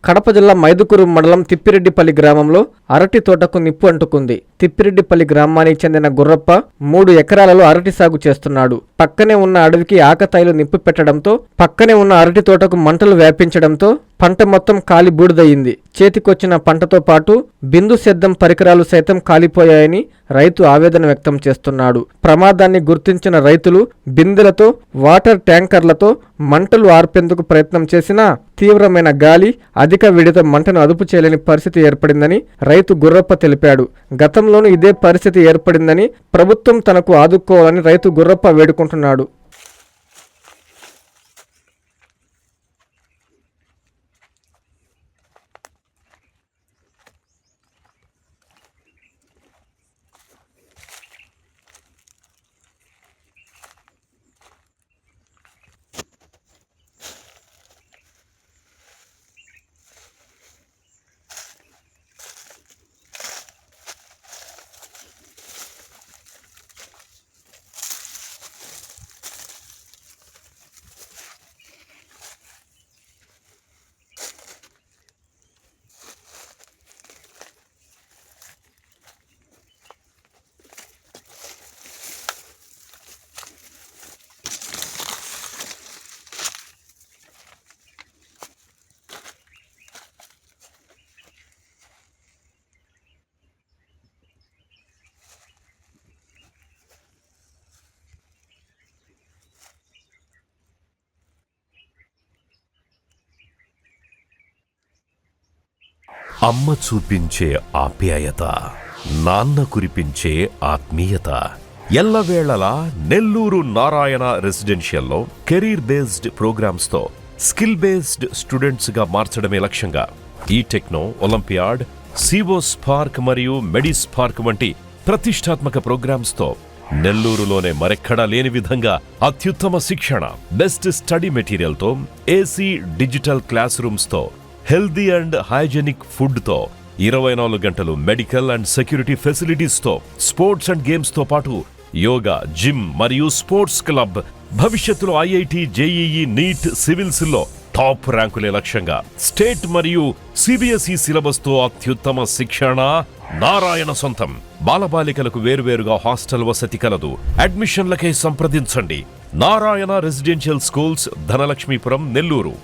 కడప జిల్లా మైదుకూరు మండలం తిప్పిరెడ్డిపల్లి గ్రామంలో అరటి తోటకు నిప్పు అంటుకుంది. తిప్పిరెడ్డిపల్లి గ్రామానికి చెందిన గుర్రప్ప 3 ఎకరాలలో అరటి సాగు చేస్తున్నాడు. పక్కనే ఉన్న అడవికి ఆకతాయిలు నిప్పు పెట్టడంతో పక్కనే ఉన్న అరటి తోటకు మంటలు వ్యాపించడంతో పంట మొత్తం కాలి బూడిదయింది. చేతికొచ్చిన పంటతో పాటు బిందు సేద్యం పరికరాలు సైతం కాలిపోయాయని రైతు ఆవేదన వ్యక్తం చేస్తున్నాడు. ప్రమాదాన్ని గుర్తించిన రైతులు బిందెలతో వాటర్ ట్యాంకర్లతో మంటలు ఆర్పేందుకు ప్రయత్నం చేసినా తీవ్రమైన గాలి అధిక వేడితో మంటను అదుపు చేయలేని పరిస్థితి ఏర్పడిందని రైతు గుర్రప్ప తెలిపాడు. గతంలోనూ ఇదే పరిస్థితి ఏర్పడిందని ప్రభుత్వం తనకు ఆదుకోవాలని రైతు గుర్రప్ప వేడుకుంటున్నాడు. అమ్మ చూపించే ఆప్యాయత, నాన్న కురిపించే ఆత్మీయత. ఎల్లవేళలా నెల్లూరు నారాయణ రెసిడెన్షియల్లో కెరీర్ బేస్డ్ ప్రోగ్రామ్స్ తో స్కిల్ బేస్డ్ స్టూడెంట్స్ గా మార్చడమే లక్ష్యంగా ఈ టెక్నో, ఒలింపియాడ్, సివో స్పార్క్ మరియు మెడి స్పార్క్ వంటి ప్రతిష్టాత్మక ప్రోగ్రామ్స్ తో నెల్లూరులోనే మరెక్కడా లేని విధంగా అత్యుత్తమ శిక్షణ, బెస్ట్ స్టడీ మెటీరియల్ తో, ఏసీ డిజిటల్ క్లాస్ రూమ్స్ తో, హెల్దీ అండ్ హైజెనిక్ ఫుడ్ తో, 24 గంటలు మెడికల్ అండ్ సెక్యూరిటీ ఫెసిలిటీస్ తో, స్పోర్ట్స్ అండ్ గేమ్స్ తో పాటు యోగా, జిమ్ మరియు స్పోర్ట్స్ క్లబ్. భవిష్యత్తులో ఐఐటి, జేఈఈ, నీట్, సివిల్స్ లో టాప్ ర్యాంకులే లక్ష్యంగా స్టేట్ మరియు సిబిఎస్ఈ సిలబస్ తో అత్యుత్తమ శిక్షణ నారాయణ సొంతం. బాలబాలికలకు వేర్వేరుగా హాస్టల్ వసతి కలదు. అడ్మిషన్లకై సంప్రదించండి. Narayana residential schools, Dhanalakshmipuram, Nellore.